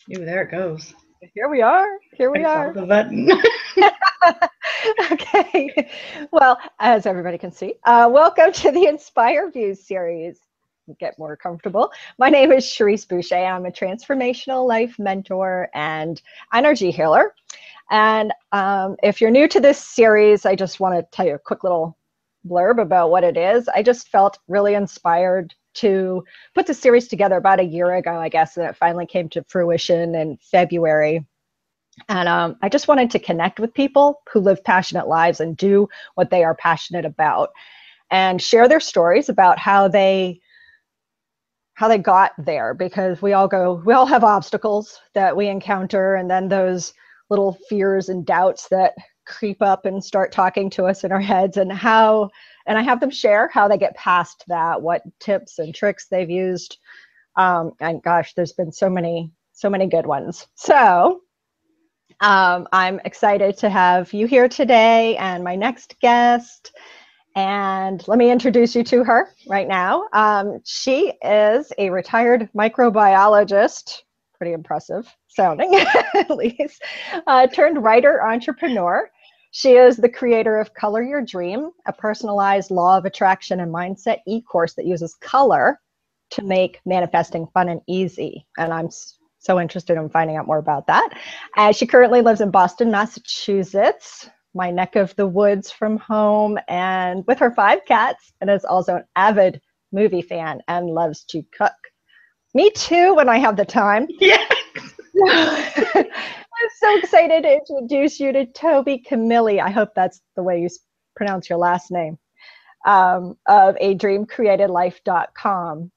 Ooh, there it goes. Here we are. Here we I saw are. the button. Okay. Well, as everybody can see, welcome to the Inspire Views series. Get more comfortable. My name is Cherrise Boucher. I'm a transformational life mentor and energy healer. And if you're new to this series, I just want to tell you a quick little blurb about what it is. I just felt really inspired to put the series together about a year ago, I guess, and it finally came to fruition in February. And I just wanted to connect with people who live passionate lives and do what they are passionate about and share their stories about how they got there, because we all have obstacles that we encounter, and then those little fears and doubts that creep up and start talking to us in our heads, and I have them share how they get past that, what tips and tricks they've used. And gosh, there's been so many good ones. So I'm excited to have you here today and my next guest. And let me introduce you to her right now. She is a retired microbiologist, pretty impressive sounding at least, turned writer entrepreneur. She is the creator of Color Your Dream, a personalized law of attraction and mindset e-course that uses color to make manifesting fun and easy. And I'm so interested in finding out more about that. She currently lives in Boston, Massachusetts, my neck of the woods from home, and with her 5 cats, and is also an avid movie fan and loves to cook. Me too, when I have the time. Yeah. I'm so excited to introduce you to Tobi Camilli. I hope that's the way you pronounce your last name, of adreamcreatedlife.com.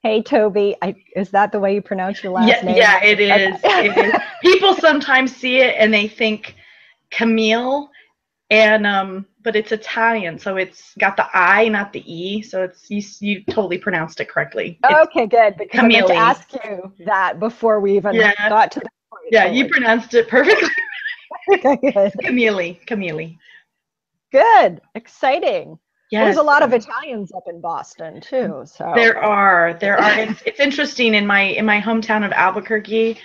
Hey, Tobi, is that the way you pronounce your last name? Yeah, it is. Okay. It is. People sometimes see it and they think Camille, and but it's Italian, so it's got the I, not the E. So it's you totally pronounced it correctly. It's Okay, good, because I meant to Camille. ask you that before we even Yeah, got to the point. yeah, you Totally. pronounced it perfectly. Okay, good. Camille. Good. Exciting. Well, there's Yes. a lot of Italians up in Boston too, so. There are. It's interesting in my hometown of Albuquerque.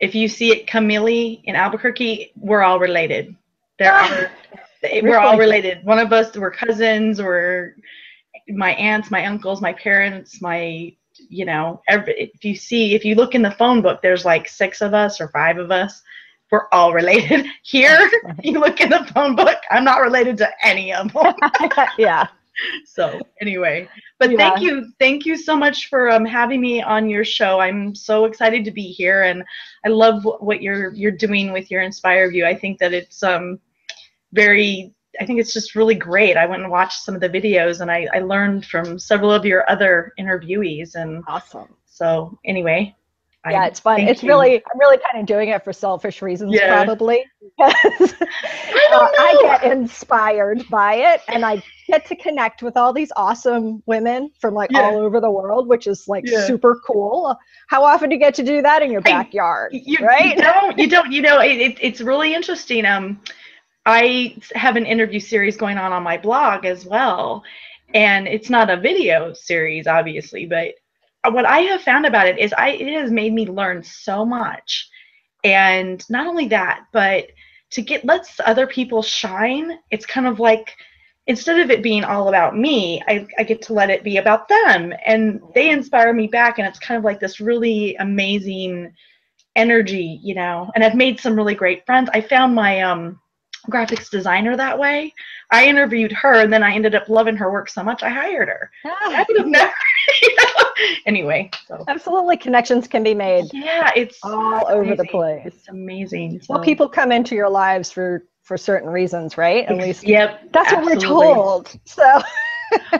If you see it, Camille in Albuquerque, we're all related. There are, we're all Really? related. One of us, we're cousins, we're my aunts, my uncles, my parents, if you look in the phone book, there's like 6 of us or 5 of us. We're all related. Here, you look in the phone book, I'm not related to any of them. Yeah. So anyway, but Yeah. thank you so much for having me on your show. I'm so excited to be here, and I love what you're doing with your Inspire View. I think that it's very. I think it's just really great. I went and watched some of the videos, and I learned from several of your other interviewees, and Awesome. so anyway, Yeah, I it's fun. thank It's you. really, I'm really kind of doing it for selfish reasons, Yeah, probably, because I I don't get know. inspired by it, and I get to connect with all these awesome women from like Yeah, all over the world, which is like yeah. super cool. How often do you get to do that in your I backyard, you right? don't it's really interesting. I have an interview series going on my blog as well. And it's not a video series, obviously, but what I have found about it is it has made me learn so much. And not only that, but to let other people shine, it's kind of like instead of it being all about me, I get to let it be about them. And they inspire me back. And it's kind of like this really amazing energy, and I've made some really great friends. I found my graphics designer that way. I interviewed her, and then I ended up loving her work so much I hired her. I would have never. Anyway, so Absolutely, connections can be made yeah, all it's over the amazing. place. It's amazing. Well, So people come into your lives for certain reasons, right? At least yep, that's what we're absolutely. told. So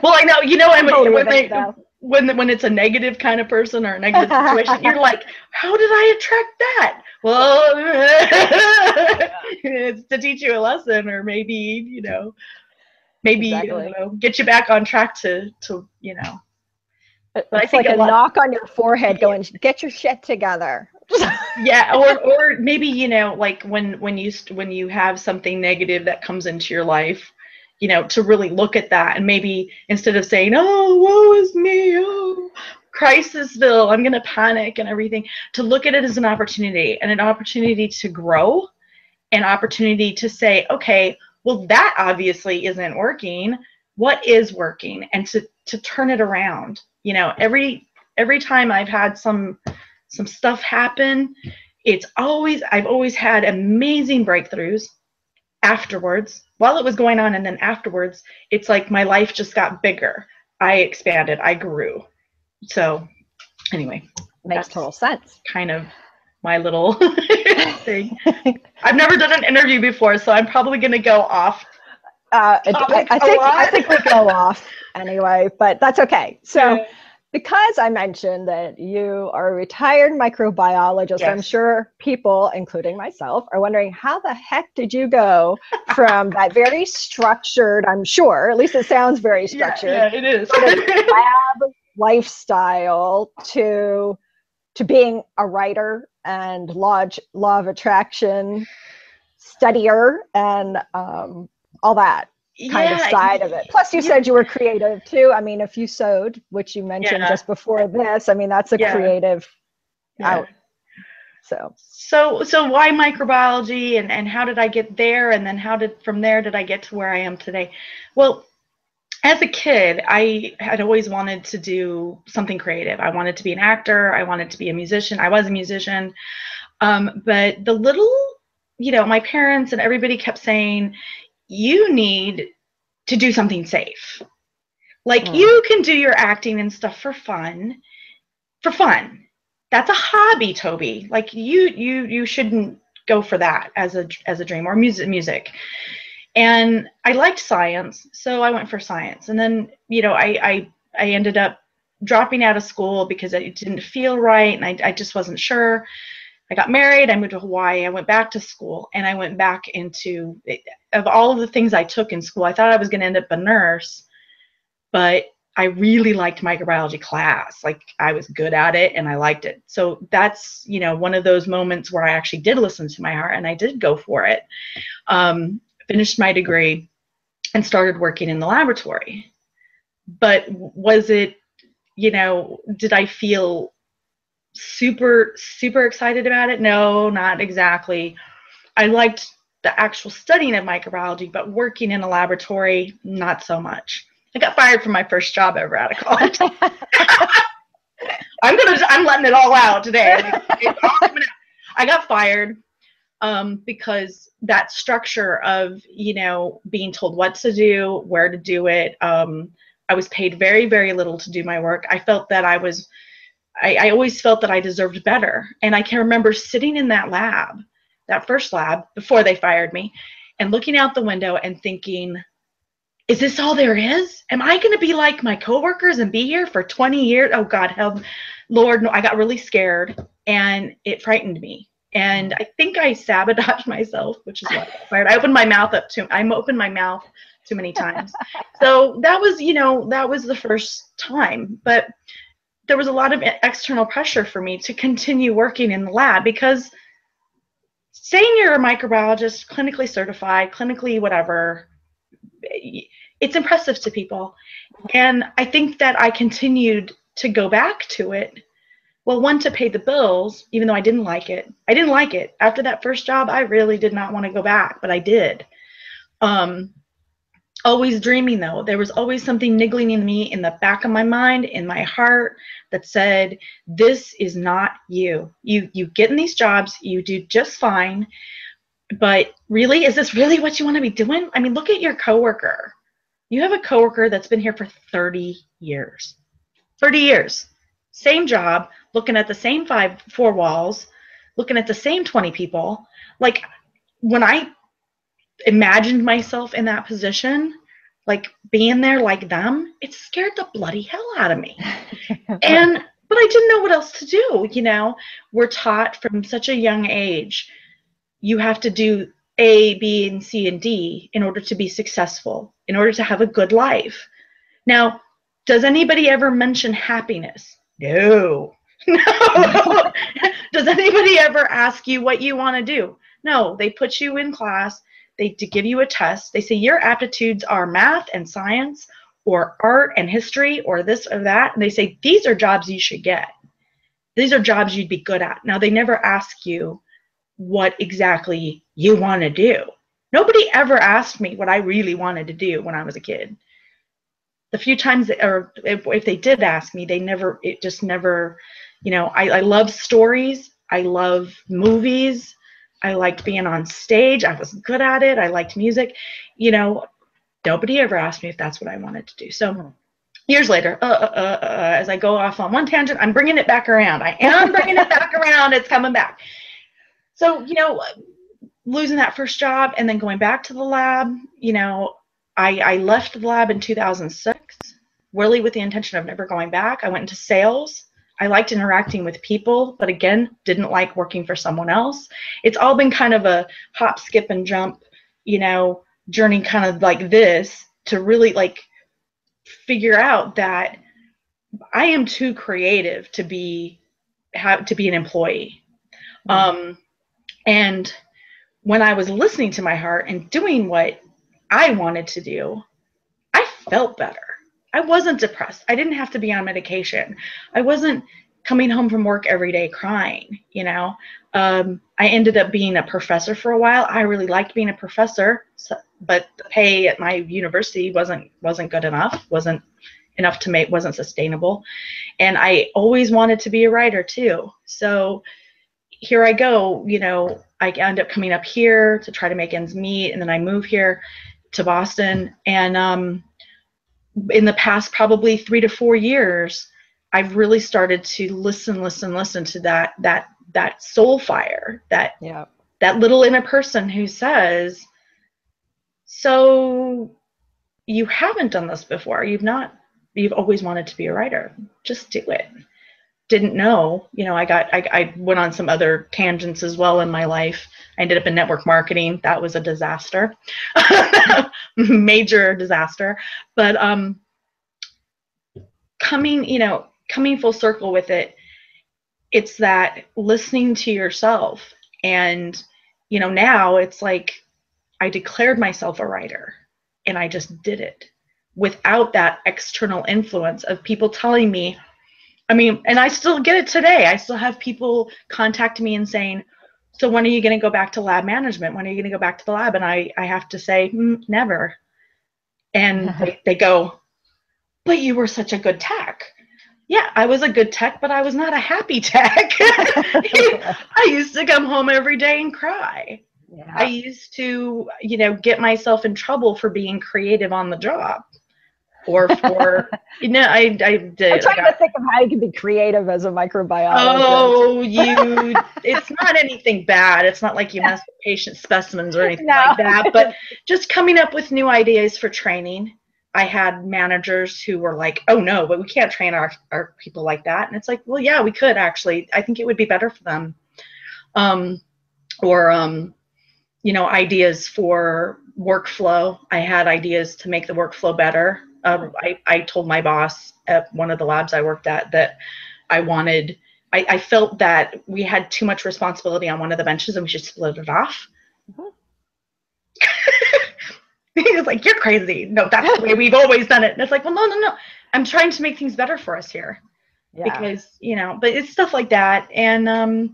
Well, I know, I believe it though. when it's a negative kind of person or a negative situation, you're like, how did I attract that? Well, it's to teach you a lesson, or maybe maybe I don't Exactly. know, get you back on track to. But I It's think like a a lot, knock on your forehead going, get your shit together. yeah, or maybe like when you have something negative that comes into your life, to really look at that, and maybe instead of saying, oh, woe is me, oh, crisisville, I'm going to panic and everything, to look at it as an opportunity, and an opportunity to grow, an opportunity to say, okay, well, that obviously isn't working. What is working? And to turn it around. You know, every time I've had some stuff happen, I've always had amazing breakthroughs afterwards, while it was going on, and then afterwards, it's like my life just got bigger. I expanded, I grew. So anyway, makes total sense. Kind of my little thing. I've never done an interview before, so I'm probably going to go off. I think we go off anyway, but that's okay. So because I mentioned that you are a retired microbiologist, yes. I'm sure people, including myself, are wondering, how the heck did you go from that very structured, I'm sure, at least it sounds very structured, yeah, it is. lab lifestyle to being a writer and law of attraction studier and all that kind of side of it. Plus you said you were creative too. I mean, if you sewed, which you mentioned just before this, I mean, that's a creative out. So why microbiology, and how did I get there? And then from there did I get to where I am today? Well, as a kid, I had always wanted to do something creative. I wanted to be an actor. I wanted to be a musician. I was a musician. But the little, my parents and everybody kept saying, you need to do something safe. Like you can do your acting and stuff for fun. That's a hobby, Toby. Like you shouldn't go for that as a dream, or music. And I liked science, so I went for science. And then, I ended up dropping out of school because it didn't feel right, and I just wasn't sure. I got married, I moved to Hawaii, I went back to school, and I went back into, of all of the things I took in school, I thought I was going to end up a nurse, but I really liked microbiology class. Like, I was good at it, and I liked it. So that's, one of those moments where I actually did listen to my heart, and I did go for it. Finished my degree and started working in the laboratory. But was it, did I feel super excited about it? No, not exactly. I liked the actual studying of microbiology, but working in a laboratory, not so much. I got fired from my first job ever out of college. I'm letting it all out today. It's all coming out. I got fired because that structure of, being told what to do, where to do it. I was paid very, very little to do my work. I felt that I always felt that I deserved better. And I can remember sitting in that lab, that first lab, before they fired me, and looking out the window and thinking, is this all there is? Am I going to be like my coworkers and be here for 20 years? Oh God, help, Lord, no. I got really scared, and it frightened me. And I think I sabotaged myself, which is why I got fired. I opened my mouth too many times. So that was, that was the first time. But there was a lot of external pressure for me to continue working in the lab, because saying you're a microbiologist, clinically certified, clinically whatever, it's impressive to people. And I think that I continued to go back to it. Well, one, to pay the bills, even though I didn't like it. I didn't like it. After that first job, I really did not want to go back, but I did. Always dreaming, though. There was always something niggling in me, in the back of my mind, in my heart, that said, this is not you. You get in these jobs, you do just fine, but really, is this really what you want to be doing? I mean, look at your coworker. You have a coworker that's been here for 30 years. 30 years. Same job, looking at the same four walls, looking at the same 20 people. Like, when I imagined myself in that position, like being there like them, it scared the bloody hell out of me. But I didn't know what else to do. We're taught from such a young age, you have to do A, B, and C, and D in order to be successful, in order to have a good life. Now, does anybody ever mention happiness? No. No. Does anybody ever ask you what you want to do? No. They put you in class. To give you a test. They say your aptitudes are math and science or art and history or this or that. And they say, these are jobs you should get. These are jobs you'd be good at. Now, they never ask you what exactly you want to do. Nobody ever asked me what I really wanted to do when I was a kid. The few times, or if they did ask me, it just never, I love stories. I love movies. I liked being on stage. I was good at it. I liked music. Nobody ever asked me if that's what I wanted to do. So years later, as I go off on one tangent, I'm bringing it back around. I am bringing it back around. It's coming back. So, losing that first job and then going back to the lab, I left the lab in 2006, really with the intention of never going back. I went into sales. I liked interacting with people, but again, didn't like working for someone else. It's all been kind of a hop, skip, and jump, journey kind of like this to really figure out that I am too creative to be an employee. And when I was listening to my heart and doing what I wanted to do, I felt better. I wasn't depressed. I didn't have to be on medication. I wasn't coming home from work every day crying, I ended up being a professor for a while. I really liked being a professor, but the pay at my university wasn't good enough, wasn't sustainable. And I always wanted to be a writer too. So here I go, I end up coming up here to try to make ends meet. And then I move here to Boston. And in the past, probably 3 to 4 years, I've really started to listen to that soul fire, that little inner person who says, so you haven't done this before. You've always wanted to be a writer. Just do it. Didn't know, I went on some other tangents as well in my life. I ended up in network marketing. That was a disaster, major disaster. But coming full circle with it, it's that listening to yourself. And, now it's like I declared myself a writer and I just did it without that external influence of people telling me. And I still get it today. I still have people contact me and saying, so when are you going to go back to lab management? When are you going to go back to the lab? And I have to say, never. And they go, but you were such a good tech. Yeah, I was a good tech, but I was not a happy tech. I used to come home every day and cry. Yeah. I used to, get myself in trouble for being creative on the job. Or for, I did. I'm trying to think of how you can be creative as a microbiologist. Oh, it's not anything bad. It's not like you mess with patient specimens or anything like that, but just coming up with new ideas for training. I had managers who were like, oh no, but we can't train our people like that. And it's like, well, yeah, we could actually. I think it would be better for them. Ideas for workflow. I had ideas to make the workflow better. I told my boss at one of the labs I worked at that I felt that we had too much responsibility on one of the benches and we should split it off. Mm-hmm. He was like, you're crazy. No, that's the way we've always done it. And it's like, well, no. I'm trying to make things better for us here. Yeah. Because, but it's stuff like that. And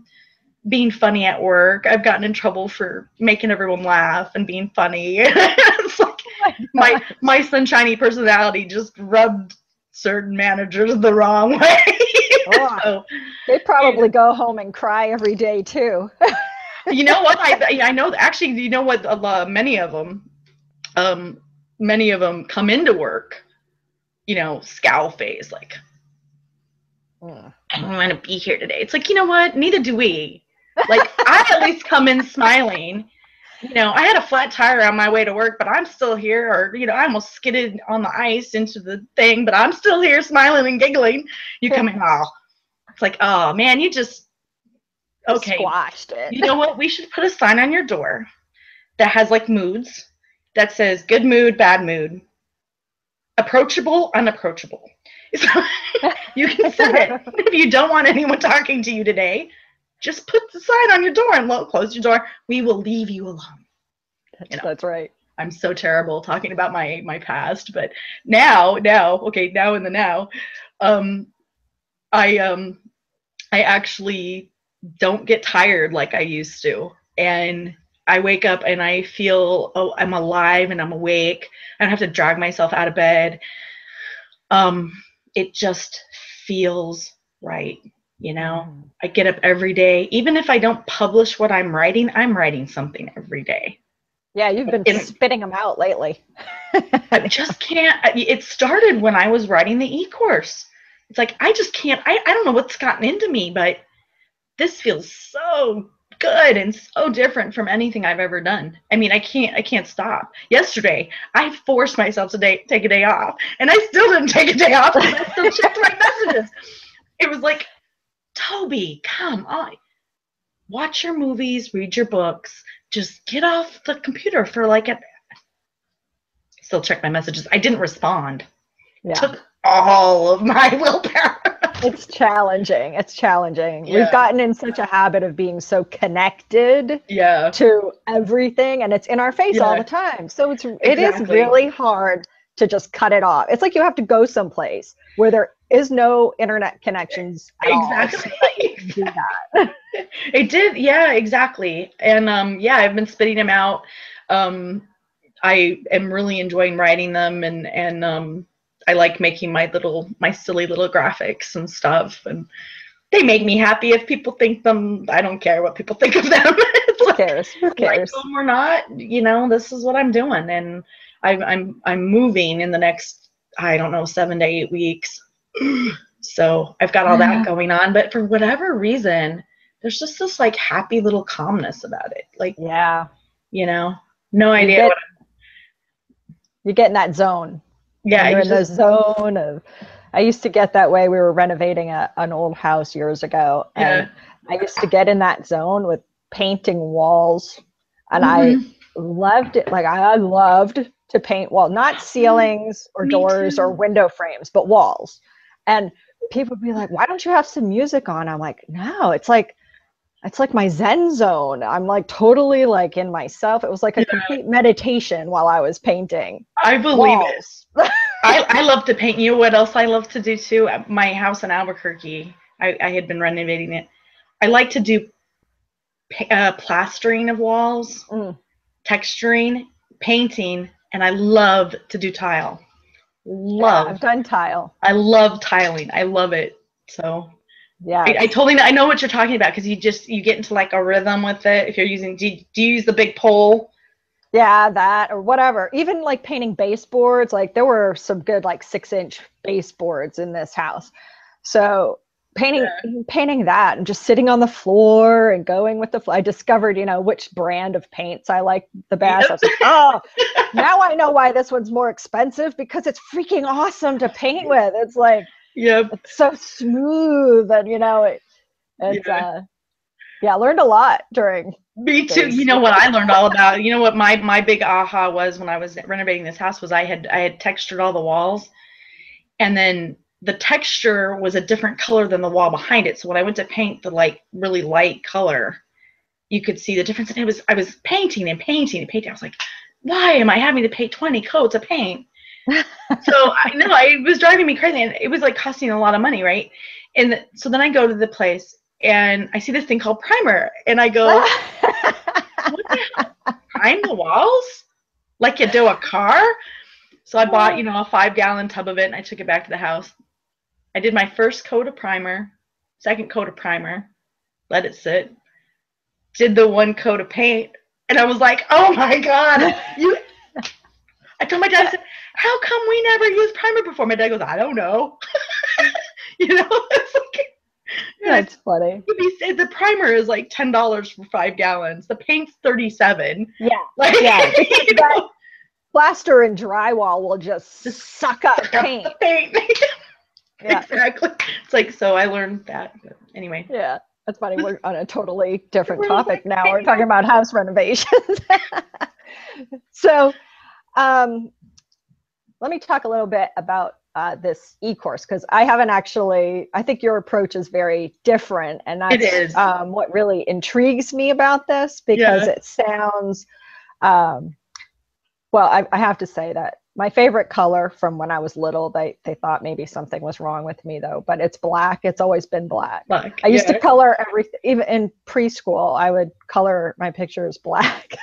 being funny at work. I've gotten in trouble for making everyone laugh and being funny. It's like my sunshiny personality just rubbed certain managers the wrong way. So, they probably go home and cry every day too. You know what? I know actually. You know what? Many of them come into work, scowl face, like I don't want to be here today. It's like, you know what? Neither do we. Like, I at least come in smiling. I had a flat tire on my way to work, but I'm still here. Or, I almost skidded on the ice into the thing, but I'm still here smiling and giggling. You come in, it's like, oh, man, you just, okay. Squashed it. You know what? We should put a sign on your door that has, moods that says good mood, bad mood, approachable, unapproachable. So you can set it. If you don't want anyone talking to you today, just put the sign on your door and close your door. We will leave you alone. That's right. I'm so terrible talking about my past, but now in the now, um, I actually don't get tired like I used to, and I wake up and I feel, oh, I'm alive and I'm awake. I don't have to drag myself out of bed. Um, it just feels right. You know, I get up every day, even if I don't publish what I'm writing something every day. Yeah, you've been spitting them out lately. I just can't. It started when I was writing the e-course. It's like, I just can't. I don't know what's gotten into me, but this feels so good and so different from anything I've ever done. I mean, I can't stop. Yesterday, I forced myself to take a day off, and I still didn't take a day off because I still checked my messages. It was like, Tobi, come on. Watch your movies, read your books, just get off the computer for like a... Still check my messages. I didn't respond. Yeah. Took all of my willpower. It's challenging. It's challenging. Yeah. We've gotten in such a habit of being so connected to everything, and it's in our face all the time. So it is really hard to just cut it off. It's like you have to go someplace where there is no internet connections at all. So do that. It did, yeah, exactly. And I've been spitting them out. I am really enjoying writing them, and I like making my silly little graphics and stuff, and they make me happy. If people think them, I don't care what people think of them. Who cares? Who cares? Like them or not, this is what I'm doing, and I'm moving in the next, I don't know, 7 to 8 weeks. So I've got all that going on, but for whatever reason, there's just this like happy little calmness about it. Like, no idea. You get in that zone. Yeah, you're in the zone of. I used to get that way. We were renovating an old house years ago, and I used to get in that zone with painting walls, and I loved it. Like, I loved to paint walls, not ceilings or doors or window frames, but walls. And people would be like, "Why don't you have some music on?" I'm like, "No, it's like my Zen zone. I'm like totally like in myself." It was like a complete meditation while I was painting. I believe it. I love to paint. You know what else I love to do too? At my house in Albuquerque, I had been renovating it. I like to do plastering of walls, texturing, painting, and I love to do tile. I've done tile. I love tiling. I love it. So yeah, I totally know. I know what you're talking about, because you get into like a rhythm with it. If you're using, do you use the big pole? Yeah, that or whatever. Even like painting baseboards, like there were some good like 6-inch baseboards in this house. So painting that and just sitting on the floor and going with the flow. I discovered, which brand of paints I like the best. I was like, oh, now I know why this one's more expensive, because it's freaking awesome to paint with. It's like, it's so smooth, and I learned a lot during. Me too. You know what I learned all about? You know what my big aha was when I was renovating this house was I had textured all the walls, and then the texture was a different color than the wall behind it. So when I went to paint the like really light color, you could see the difference. And I was painting and painting and painting. I was like, why am I having to pay 20 coats of paint? So I know it was driving me crazy, and it was like costing a lot of money, right? And so then I go to the place and I see this thing called primer, and I go, what the hell? Prime the walls like you do a car? So I bought, a 5-gallon tub of it, and I took it back to the house. I did my first coat of primer, second coat of primer, let it sit, did the 1 coat of paint, and I was like, oh my God. I told my dad, I said, how come we never used primer before? My dad goes, I don't know. It's like, that's funny. The primer is like $10 for 5 gallons. The paint's $37. Yeah. Plaster and drywall will just suck up paint. The paint. Exactly. It's like, so I learned that. But anyway. Yeah. That's funny. We're on a totally different topic now. We're talking about house renovations. So let me talk a little bit about this e-course, because I haven't actually, I think your approach is very different, and that's what really intrigues me about this, because it sounds Well, I have to say that my favorite color from when I was little, they thought maybe something was wrong with me though, but it's black. It's always been black. Black, I used to yeah. color everything, even in preschool, I would color my pictures black.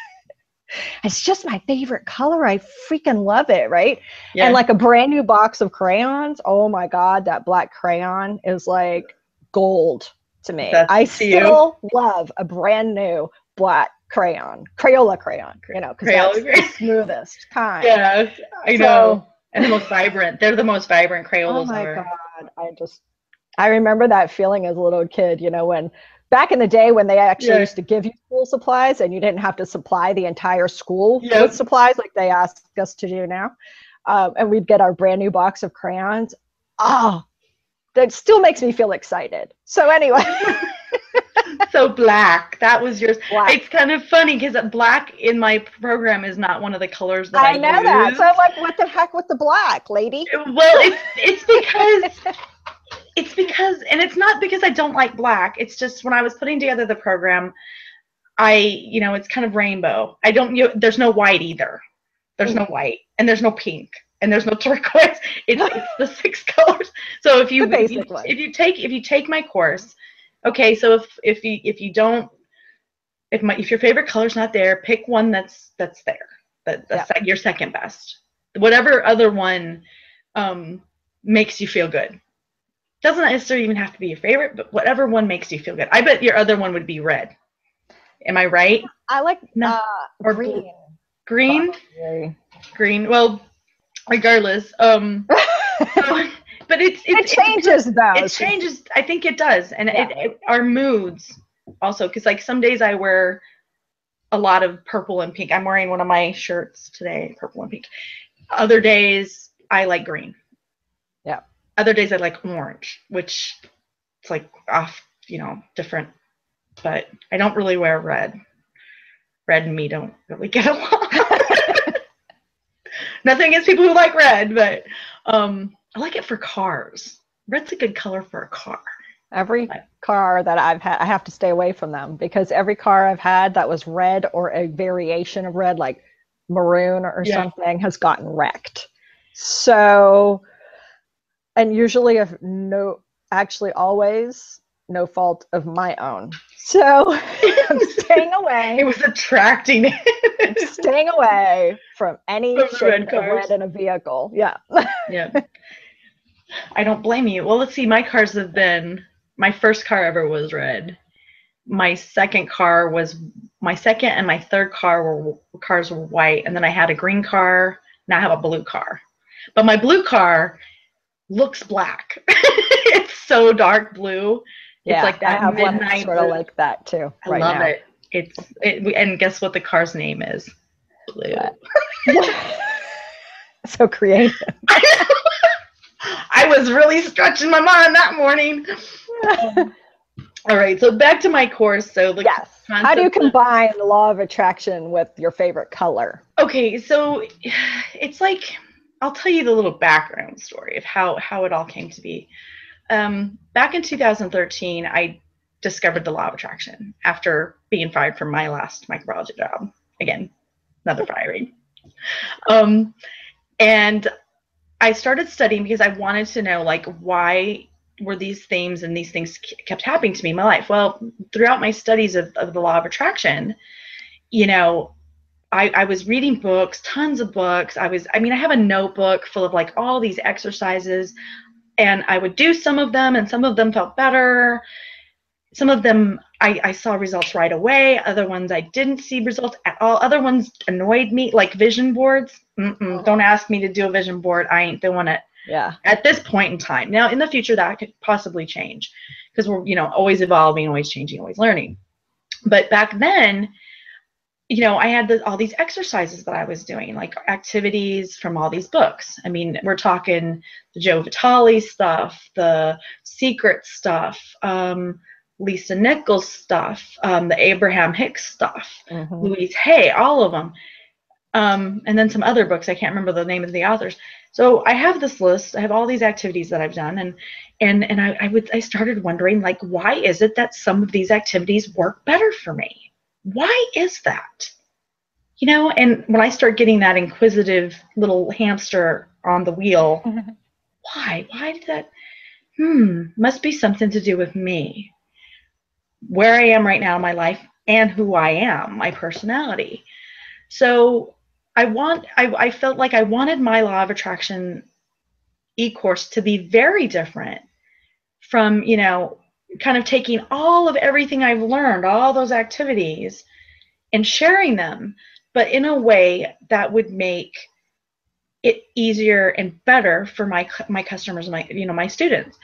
It's just my favorite color. I freaking love it, right? Yeah. And like a brand new box of crayons. Oh my God, that black crayon is like gold to me. That's I to still love a brand new black crayon, Crayola crayon, you know, because that's the smoothest kind. Yeah, I know. And the most vibrant. They're the most vibrant Crayolas Oh my ever. God. I remember that feeling as a little kid, you know, when back in the day when they actually used to give you school supplies and you didn't have to supply the entire school with supplies like they ask us to do now. And we'd get our brand new box of crayons. Oh, that still makes me feel excited. So anyway. So black, that was yours. Black. It's kind of funny because black in my program is not one of the colors that I know use. That. So I'm like, what the heck with the black, lady? Well, it's because, and it's not because I don't like black. It's just when I was putting together the program, it's kind of rainbow. There's no white either. There's no white, and there's no pink, and there's no turquoise. It's the 6 colors. So if you take my course, okay, so if your favorite color's not there, pick one that's there. That's your second best. Whatever other one makes you feel good. Doesn't necessarily even have to be your favorite, but whatever one makes you feel good. I bet your other one would be red. Am I right? I like or green. Green? Probably. Green. Well, regardless. But it changes though. It changes. I think it does, and our moods also. Because like some days I wear a lot of purple and pink. I'm wearing one of my shirts today, purple and pink. Other days I like green. Yeah. Other days I like orange, which it's like off, different. But I don't really wear red. Red and me don't really get along. Nothing against people who like red, but I like it for cars. Red's a good color for a car. Every car that I've had, I have to stay away from them because every car I've had that was red or a variation of red, like maroon or something, has gotten wrecked. So, and usually always no fault of my own. So I'm staying away. It was attracting it. I'm staying away from any shade of red in a vehicle. Yeah. Yeah. I don't blame you. Well, let's see. My first car ever was red. My second and my third cars were white. And then I had a green car. Now I have a blue car. But my blue car looks black. It's so dark blue. Yeah, it's like that I have midnight one sort of like that too. I love it. And guess what the car's name is? Blue. So creative. I was really stretching my mind that morning. All right, so back to my course. So how do you combine the law of attraction with your favorite color? Okay, so it's like, I'll tell you the little background story of how it all came to be. Back in 2013, I discovered the law of attraction after being fired from my last microbiology job. Again, another firing. And I started studying because I wanted to know, like, why were these themes and these things kept happening to me in my life? Well, throughout my studies of the law of attraction, I was reading books, tons of books. I have a notebook full of like all these exercises, and I would do some of them, and some of them felt better. Some of them I saw results right away. Other ones I didn't see results at all. Other ones annoyed me, like vision boards. Don't ask me to do a vision board. I ain't doing it. Yeah. At this point in time. Now, in the future, that could possibly change because we're, always evolving, always changing, always learning. But back then, I had all these exercises that I was doing, like activities from all these books. I mean, we're talking the Joe Vitale stuff, the Secret stuff, Lisa Nichols stuff, the Abraham Hicks stuff, Louise Hay, all of them. And then some other books. I can't remember the name of the authors. So I have this list. I have all these activities that I've done. And I started wondering, like, why is it that some of these activities work better for me? Why is that? you know, and when I start getting that inquisitive little hamster on the wheel, why did that, must be something to do with me, where I am right now in my life and who I am, my personality. So I felt like I wanted my law of attraction e-course to be very different from, you know, kind of taking all of everything I've learned, all those activities, and sharing them, but in a way that would make it easier and better for my customers, my, you know, my students.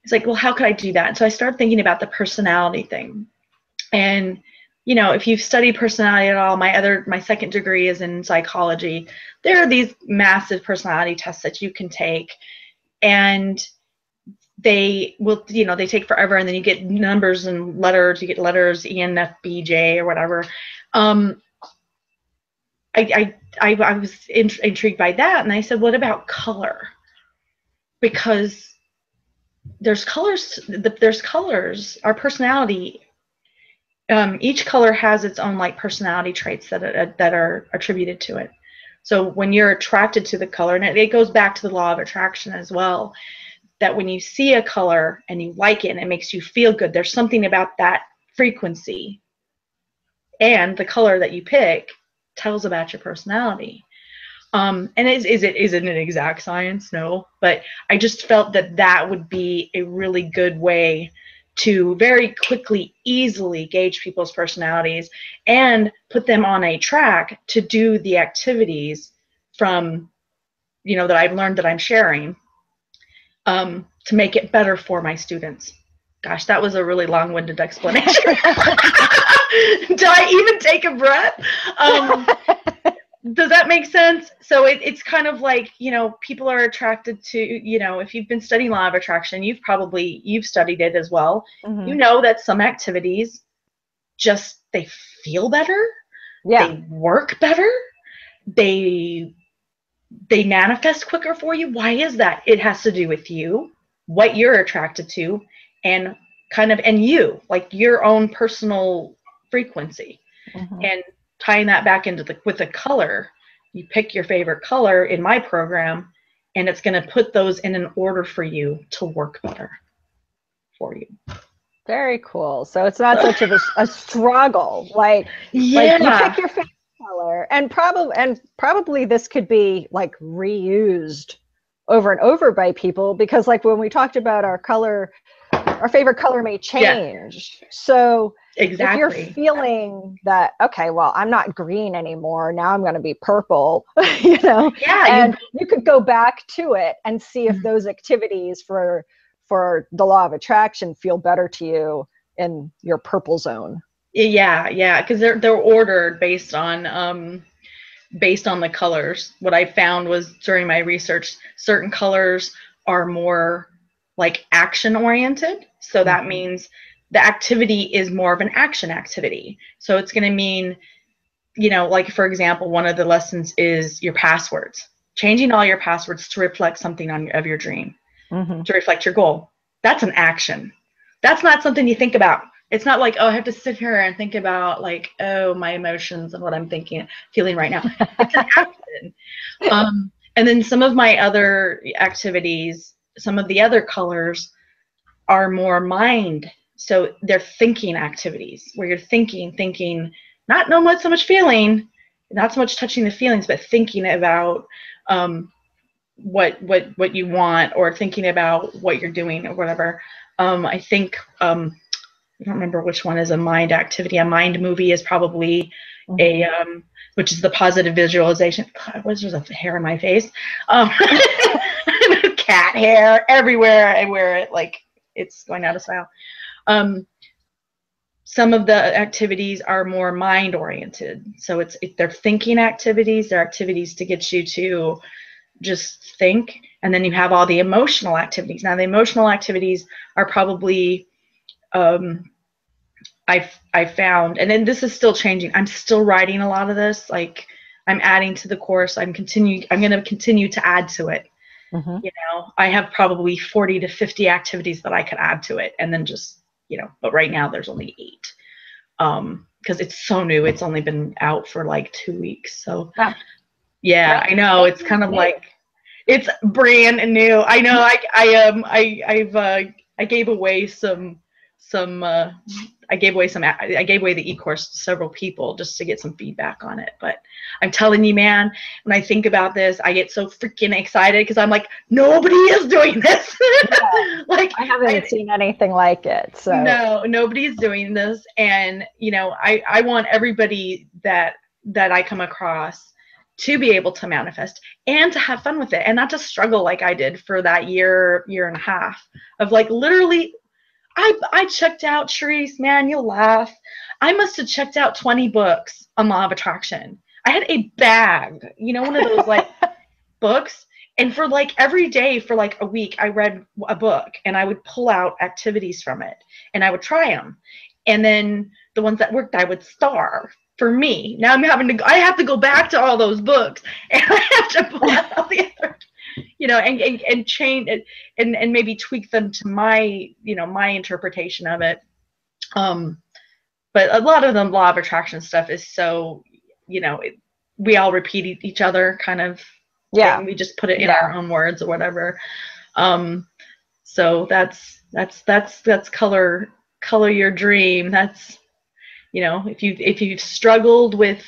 It's like, well, how could I do that? And so I started thinking about the personality thing. And, you know, if you've studied personality at all, my second degree is in psychology. There are these massive personality tests that you can take, and they will, you know, they take forever, and then you get numbers and letters. You get letters, ENFBJ or whatever. I was intrigued by that, and I said, what about color? Because there's colors. There's colors. Our personality. Each color has its own like personality traits that are attributed to it. So when you're attracted to the color, and it goes back to the law of attraction as well, that when you see a color and you like it and it makes you feel good, there's something about that frequency, and the color that you pick tells about your personality. And is it an exact science? No, but I just felt that would be a really good way to very quickly, easily gauge people's personalities and put them on a track to do the activities from, you know, that I've learned that I'm sharing, to make it better for my students. Gosh, that was a really long-winded explanation. Did I even take a breath? Does that make sense? So it's kind of like, you know, people are attracted to, you know, if you've been studying law of attraction, you've studied it as well. Mm-hmm. You know that some activities just, they feel better. Yeah. They work better. They manifest quicker for you. Why is that? It has to do with you, what you're attracted to, and you, like your own personal frequency. Mm-hmm. And tying that back into with the color, you pick your favorite color in my program, and it's going to put those in an order for you to work better for you. Very cool. So it's not such a struggle. Like you pick your favorite color, and probably this could be like reused over and over by people, because like when we talked about our favorite color may change. Yeah. So exactly. If you're feeling that, okay, well, I'm not green anymore, now I'm going to be purple, you know, and you could go back to it and see if those activities for the law of attraction feel better to you in your purple zone. Yeah, because they're ordered based on the colors. What I found was during my research, certain colors are more like action oriented. So that means the activity is more of an action activity. So it's going to mean, you know, like for example, one of the lessons is your passwords, changing all your passwords to reflect something of your dream, to reflect your goal. That's an action. That's not something you think about. It's not like, oh, I have to sit here and think about like, oh, my emotions and what I'm feeling right now. It's an action. And then some of my other activities, some of the other colors are more mind. So they're thinking activities where you're thinking, not so much feeling, not so much touching the feelings, but thinking about what you want, or thinking about what you're doing or whatever. I think I don't remember which one is a mind activity. A mind movie is probably which is the positive visualization. God, there's a hair in my face. Cat hair everywhere. I wear it like it's going out of style. Some of the activities are more mind oriented. So they're thinking activities. They're activities to get you to just think. And then you have all the emotional activities. Now the emotional activities are probably, I found, and then this is still changing. I'm still writing a lot of this. Like I'm adding to the course. I'm going to continue to add to it. Mm-hmm. You know, I have probably 40 to 50 activities that I could add to it, and then just, you know, but right now there's only 8. because it's so new. It's only been out for like 2 weeks. So Oh, yeah, I know. It's kind of like, it's brand new. I know. I gave away I gave away the e-course to several people just to get some feedback on it. But I'm telling you, man, when I think about this, I get so freaking excited because I'm like, nobody is doing this. Yeah. Like, I haven't seen anything like it. So no, nobody's doing this. And, you know, I want everybody that I come across to be able to manifest and to have fun with it and not to struggle like I did for that year and a half of like literally I checked out, Cherrise, man, you'll laugh. I must have checked out 20 books on law of attraction. I had a bag, you know, one of those like books. And for like every day for like a week, I read a book and I would pull out activities from it and I would try them. And then the ones that worked, I would star for me. Now I have to go back to all those books and I have to pull out all the other, you know, and change it and maybe tweak them to my, you know, my interpretation of it. But a lot of the law of attraction stuff is so, you know, we all repeat each other kind of thing. We just put it in our own words or whatever. So that's color your dream. That's, you know, if you've struggled with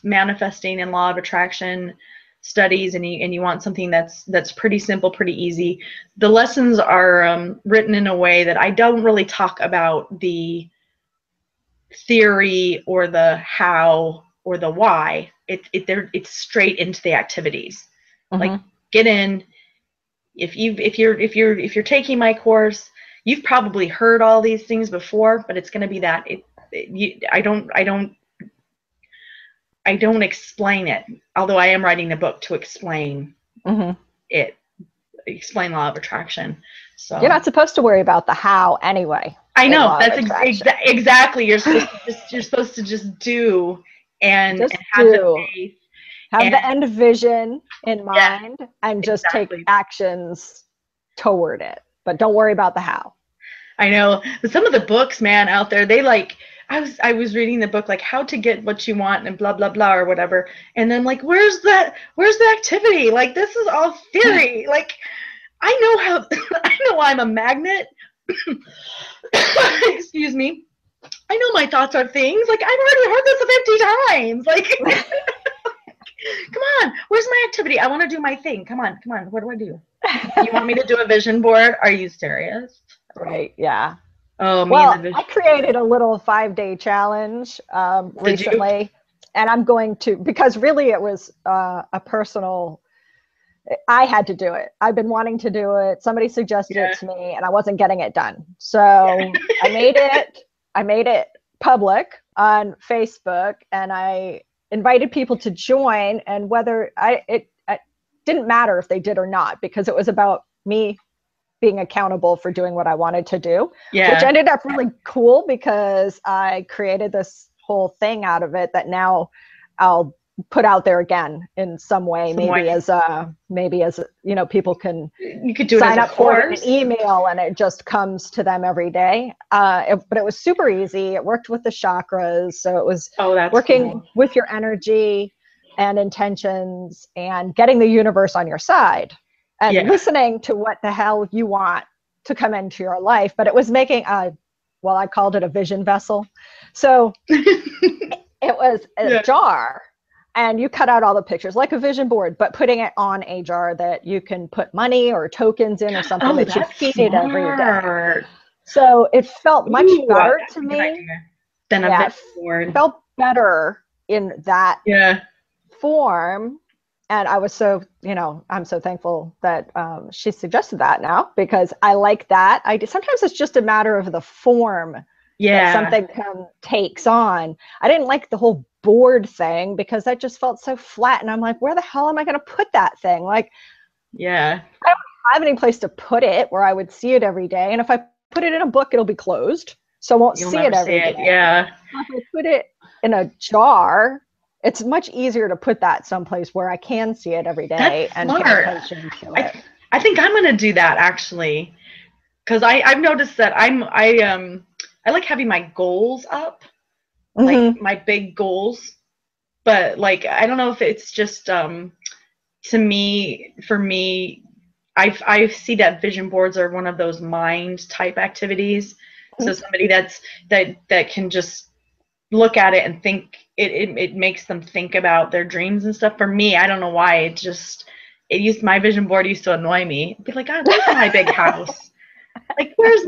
manifesting and law of attraction studies and you want something that's pretty simple, pretty easy, the lessons are written in a way that I don't really talk about the theory or the how or the why. It's straight into the activities. Like, get in. If you're taking my course, you've probably heard all these things before, but it's going to be that I don't explain it, although I am writing a book to explain it, explain law of attraction. So you're not supposed to worry about the how anyway. I know that's exactly. You're supposed to just do and have the faith, have the end vision in mind, and just take actions toward it. But don't worry about the how. I know some of the books, man, out there, they like, I was reading the book like How to Get What You Want and blah blah blah or whatever, and then like where's the activity? Like, this is all theory. Like, I know I'm a magnet. Excuse me. I know my thoughts are things. Like, I've already heard this 50 times. Like, come on, where's my activity? I want to do my thing. Come on. What do I do? You want me to do a vision board? Are you serious? Right. Yeah. Oh, well, I created a little 5-day challenge recently, and I'm going to, because really it was a personal, I had to do it. I've been wanting to do it. Somebody suggested it to me and I wasn't getting it done. So I made it public on Facebook and I invited people to join, and whether it didn't matter if they did or not, because it was about me being accountable for doing what I wanted to do, which ended up really cool because I created this whole thing out of it that now I'll put out there again in some way, maybe as you know, people can sign up for it in an email and it just comes to them every day. But it was super easy. It worked with the chakras. So it was working with your energy and intentions and getting the universe on your side and listening to what the hell you want to come into your life. But it was making I called it a vision vessel. So it was a jar. And you cut out all the pictures like a vision board, but putting it on a jar that you can put money or tokens in or something that you feed it every day. So it felt much better to me. Than a vision board. It felt better in that form. And I was so, I'm so thankful that she suggested that now, because I like that. Sometimes it's just a matter of the form that something takes on. I didn't like the whole board thing because that just felt so flat. And I'm like, where the hell am I going to put that thing? Like, I don't have any place to put it where I would see it every day. And if I put it in a book, it'll be closed. So I won't see it every day. If I put it in a jar, it's much easier to put that someplace where I can see it every day. That's smart. Pay attention to it. I think I'm going to do that actually. Because I've noticed that I like having my goals up. like my big goals. But like, I don't know if it's just for me, I see that vision boards are one of those mind type activities. So somebody that can just look at it and think it makes them think about their dreams and stuff. For me, I don't know why, my vision board used to annoy me. I'd be like, God, where's my big house? Like, where's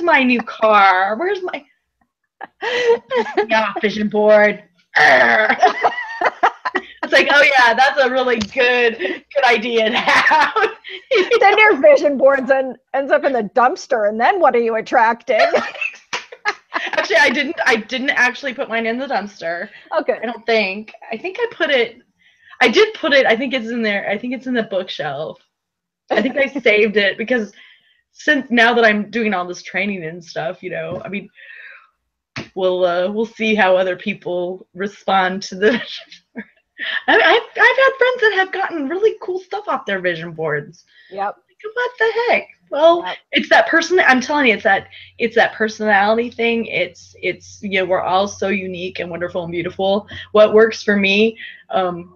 my new car? Where's my vision board? It's like, oh yeah, that's a really good idea to have. Then your vision board ends up in the dumpster, and then what are you attracting? Actually, I didn't actually put mine in the dumpster. Okay. I don't think. I think I did put it. I think it's in there. I think it's in the bookshelf. I think I saved it because since now that I'm doing all this training and stuff, I mean, we'll see how other people respond to the. I've had friends that have gotten really cool stuff off their vision boards. Yep. Like, what the heck? Well, It's that person. I'm telling you, it's that personality thing. It's we're all so unique and wonderful and beautiful. What works for me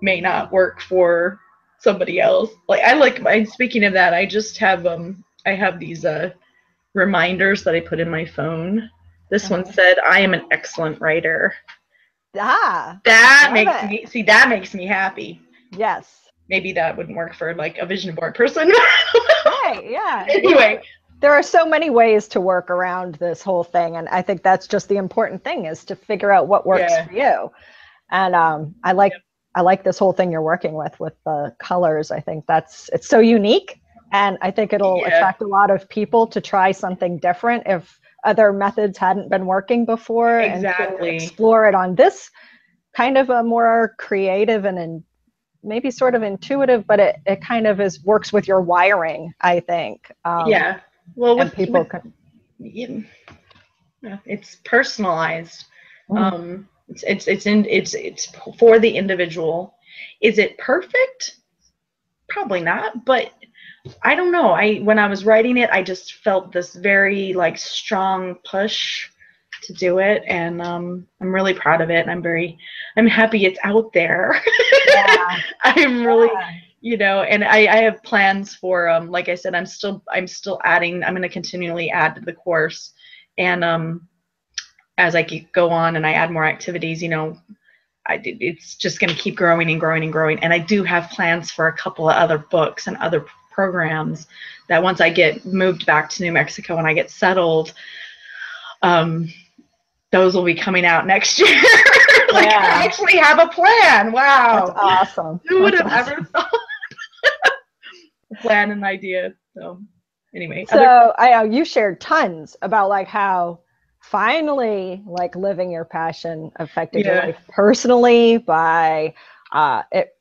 may not work for somebody else. Speaking of that, I just have I have these reminders that I put in my phone. This one said, "I am an excellent writer." That makes me happy. Yes. Maybe that wouldn't work for like a vision board person. Right, yeah. Anyway. There are so many ways to work around this whole thing. And I think that's just the important thing, is to figure out what works for you. And I like this whole thing you're working with the colors. I think it's so unique. And I think it'll attract a lot of people to try something different if other methods hadn't been working before. Exactly. And to explore it on this kind of a more creative and maybe sort of intuitive, but it kind of works with your wiring, I think. Well, with people it's personalized. It's for the individual. Is it perfect? Probably not, but I don't know. When I was writing it, I just felt this very like strong push to do it, and I'm really proud of it, and I'm happy it's out there. Yeah. I'm really, and I have plans for like I said, I'm still adding. I'm going to continually add to the course, and as I go on and I add more activities, it's just going to keep growing and growing and growing. And I do have plans for a couple of other books and other programs that once I get moved back to New Mexico and I get settled, those will be coming out next year. I actually have a plan. Wow. That's awesome. Who would have ever thought? A plan and idea. So anyway. So I know you shared tons about like how finally like living your passion affected your life personally by it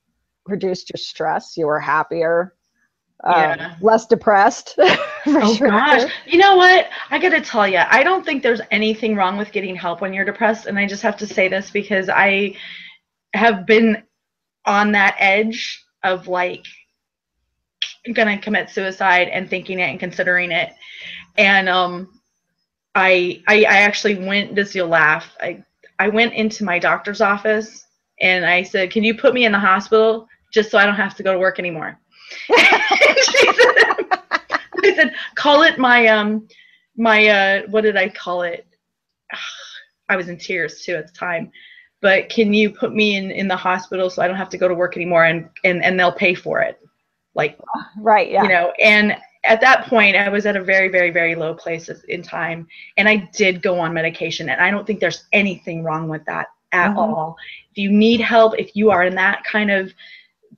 reduced your stress. You were happier. Less depressed. Gosh. You know what? I got to tell you, I don't think there's anything wrong with getting help when you're depressed. And I just have to say this because I have been on that edge of like, I'm going to commit suicide and thinking it and considering it. And I actually went, you'll laugh. I went into my doctor's office and I said, "Can you put me in the hospital just so I don't have to go to work anymore?" I said, "Call it my what did I call it? I was in tears too at the time. But can you put me in the hospital so I don't have to go to work anymore, and they'll pay for it?" Like, right, yeah. And at that point I was at a very, very, very low place in time, and I did go on medication, and I don't think there's anything wrong with that at all. If you need help, if you are in that kind of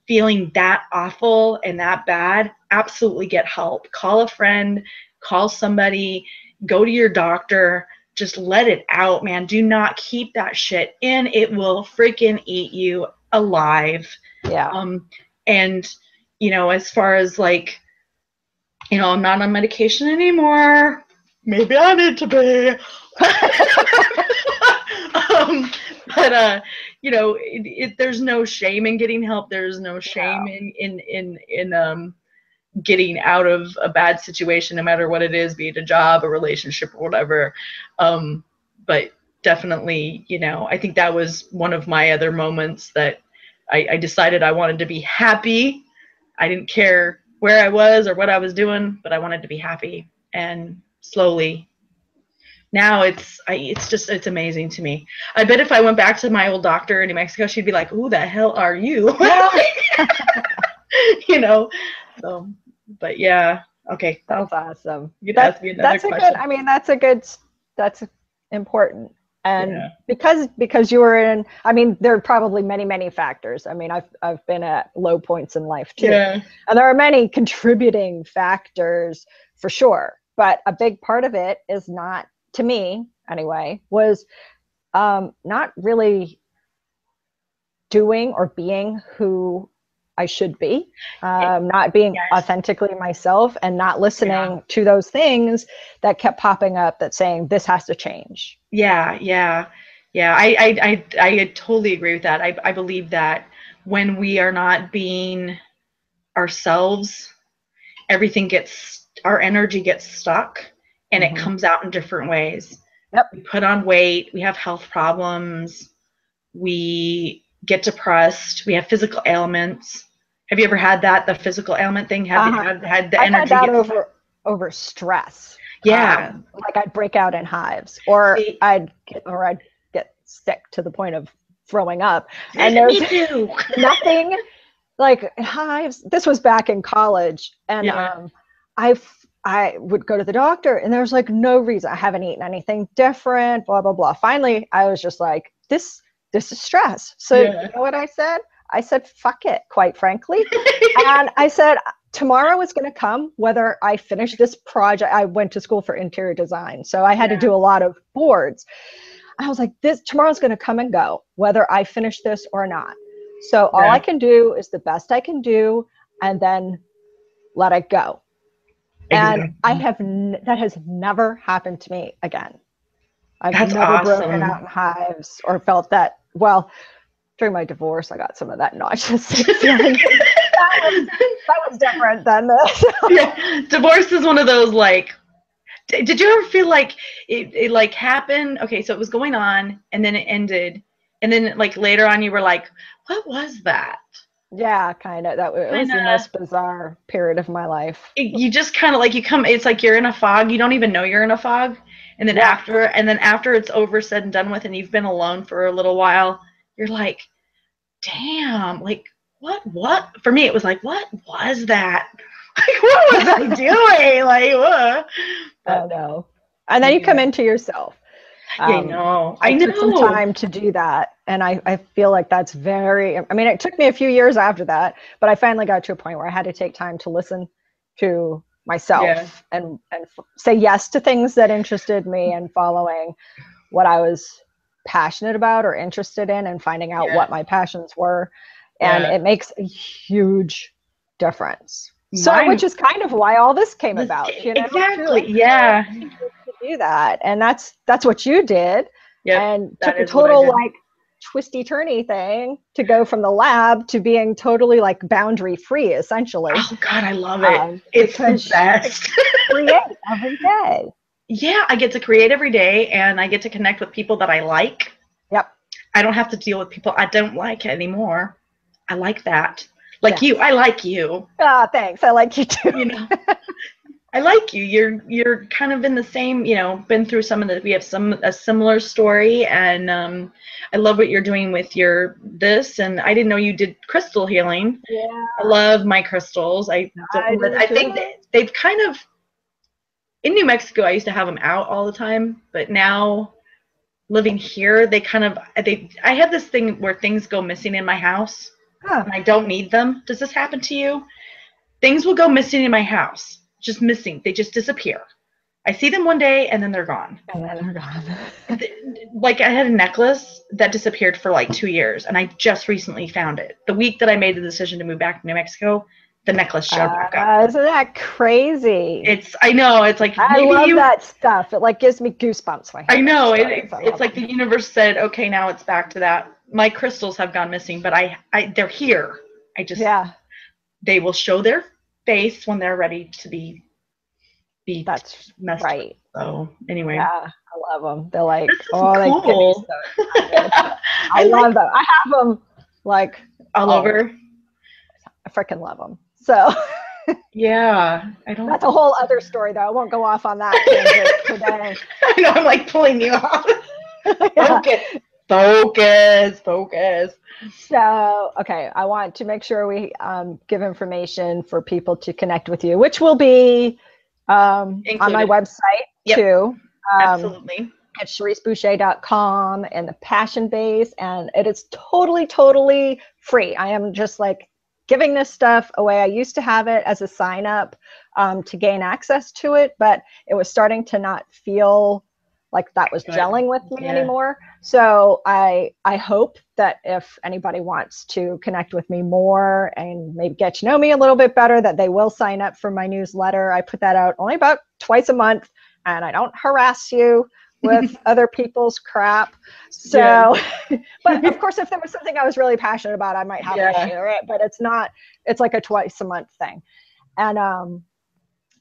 feeling that awful and that bad, absolutely get help. Call a friend, call somebody, go to your doctor, just let it out, man. Do not keep that shit in. It will freaking eat you alive. Yeah. And as far as like, I'm not on medication anymore. Maybe I need to be. But there's no shame in getting help. There's no shame in getting out of a bad situation, no matter what it is, be it a job, a relationship, or whatever. But definitely, you know, I think that was one of my other moments that I decided I wanted to be happy. I didn't care where I was or what I was doing, but I wanted to be happy. And slowly, now it's amazing to me. I bet if I went back to my old doctor in New Mexico, she'd be like, "Who the hell are you?" You know. So, but yeah, okay. That's awesome. You can ask me another question. I mean, that's important. And Yeah. because you were in, I mean, there are probably many factors. I mean, I've been at low points in life too. Yeah. And there are many contributing factors for sure. But a big part of it is not, to me anyway, was not really doing or being who I should be, not being Yes. authentically myself, and not listening to those things that kept popping up that saying this has to change. Yeah, yeah, yeah. I totally agree with that. I believe that when we are not being ourselves, our energy gets stuck, and it comes out in different ways. Yep. We put on weight, we have health problems, we get depressed, we have physical ailments. Have you ever had that, the physical ailment thing? Have you had the I've energy had that over stress. Yeah. Like I'd break out in hives, or I'd get sick to the point of throwing up. And there's nothing like hives. This was back in college, and I would go to the doctor, and there's like no reason. I haven't eaten anything different, blah blah blah. Finally, I was just like, this is stress. So you know what I said? I said, fuck it, quite frankly. And I said, tomorrow is going to come, whether I finish this project. I went to school for interior design, so I had to do a lot of boards. I was like, tomorrow's going to come and go, whether I finish this or not. So all I can do is the best I can do, and then let it go. And that has never happened to me again. I've never broken out in hives or felt that. Well, during my divorce, I got some of that nauseous feeling. that was different than this. Yeah, divorce is one of those, like, did you ever feel like it like happened? Okay, so it was going on, and then it ended, and then like later on you were like, what was that? Yeah, kind of. It was the most bizarre period of my life. You just kind of like, it's like you're in a fog. You don't even know you're in a fog. And then after it's over, said and done with, and you've been alone for a little while, you're like, damn, like, what? For me, it was like, what was that? Like, what was I doing? Like, what? I know. And then you come into yourself. I know. I took some time to do that. And I feel like that's I mean, it took me a few years after that, but I finally got to a point where I had to take time to listen to myself and say yes to things that interested me, and following what I was passionate about or interested in, and finding out what my passions were. And it makes a huge difference. So, which is kind of why all this came about, you know? Exactly. Yeah. To do that, and that's what you did. And took a total like twisty turny thing to go from the lab to being totally like boundary free, essentially. Oh God, I love it. It's the best. Create every day. Yeah, I get to create every day, and I get to connect with people that I like. Yep. I don't have to deal with people I don't like anymore. I like that. Like you, I like you. Ah, thanks. I like you too. You know, I like you. You're kind of in the same, you know, been through we have a similar story, and I love what you're doing with this. And I didn't know you did crystal healing. Yeah. I love my crystals. I think they've kind of, in New Mexico, I used to have them out all the time, but now living here, I have this thing where things go missing in my house. And I don't need them. Does this happen to you? Things will go missing in my house. Just missing. They just disappear. I see them one day, and then they're gone. Like, I had a necklace that disappeared for like 2 years, and I just recently found it. The week that I made the decision to move back to New Mexico, the necklace showed back up. Isn't that crazy? I know. It's like, I love that stuff. It like gives me goosebumps. I know. It's like the universe said, okay, now it's back to that. My crystals have gone missing, but they're here. They will show their face when they're ready to be be That's messed right. with. So anyway. Yeah, I love them. They're like, This is they get me cool. so excited. I love them. I have them like all over. I freaking love them. So yeah, I don't. That's a whole other story, though. I won't go off on that tangent today. I know I'm like pulling you off. Yeah. Focus. So, okay, I want to make sure we give information for people to connect with you, which will be on my website too. Absolutely. At CherriseBoucher.com and the Passion Base, and it is totally free. I am just like giving this stuff away. I used to have it as a sign up to gain access to it, but it was starting to not feel like that was gelling with me anymore. So I hope that if anybody wants to connect with me more and maybe get to know me a little bit better, that they will sign up for my newsletter. I put that out only about twice a month, and I don't harass you with other people's crap. So, but of course, if there was something I was really passionate about, I might have to share it, but it's not, it's like a twice a month thing. And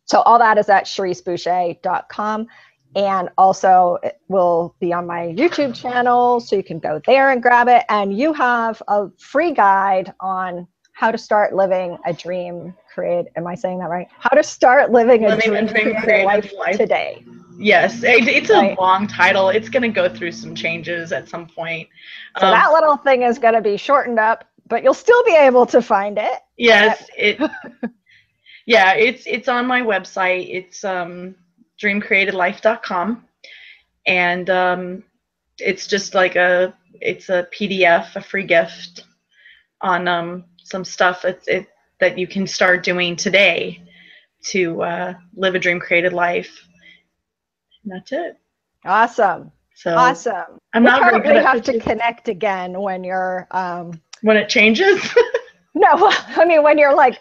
so all that is at CherriseBoucher.com. And also it will be on my YouTube channel, so you can go there and grab it. And you have a free guide on how to start living a dream created. Am I saying that right? How to start living a dream created life today. Yes, it's a long title. It's going to go through some changes at some point. So that little thing is going to be shortened up, but you'll still be able to find it. Yes, it's on my website. It's dreamcreatedlife.com, and it's just like it's a PDF, a free gift on some stuff that you can start doing today to live a dream created life. And that's it. Awesome. So awesome. I'm not very good at have to connect again when you're when it changes. No, I mean when you're like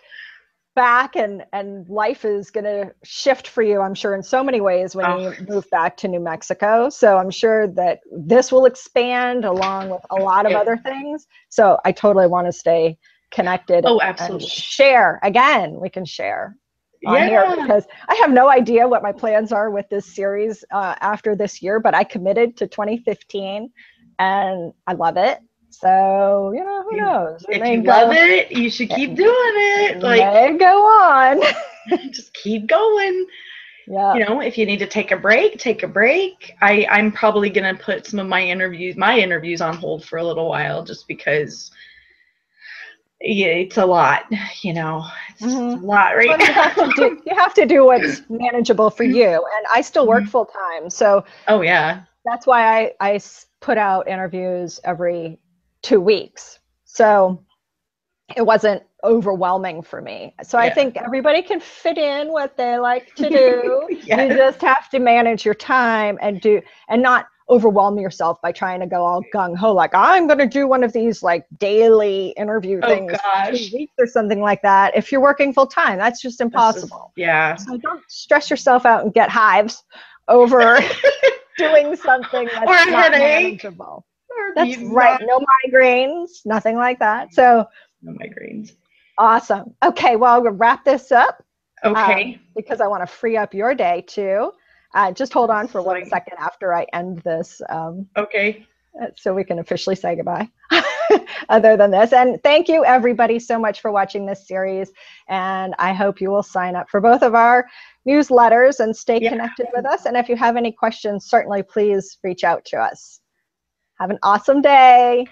back and life is going to shift for you, I'm sure, in so many ways when you move back to New Mexico. So I'm sure that this will expand along with a lot of other things. So I totally want to stay connected. Oh, absolutely. And share. Again, we can share on here, because I have no idea what my plans are with this series after this year, but I committed to 2015 and I love it. So, who knows? If you love it, you should keep doing it. Like, go on. Just keep going. Yeah. If you need to take a break, take a break. I'm probably going to put some of my interviews on hold for a little while, just because it's a lot, it's a lot, right? Well, you have to do what's manageable for you. And I still work full time. So that's why I put out interviews every 2 weeks. So it wasn't overwhelming for me. So I think everybody can fit in what they like to do. You just have to manage your time and not overwhelm yourself by trying to go all gung-ho, like I'm going to do one of these like daily interview things for 2 weeks or something like that. If you're working full time, that's just impossible. So don't stress yourself out and get hives over doing something that's not manageable. That's right. No migraines, nothing like that. So no migraines. Awesome. Okay, well, we'll wrap this up. Okay. Because I want to free up your day too. Just hold on for 1 second after I end this. Okay. So we can officially say goodbye. Other than this, and thank you everybody so much for watching this series. And I hope you will sign up for both of our newsletters and stay connected with us. And if you have any questions, certainly please reach out to us. Have an awesome day.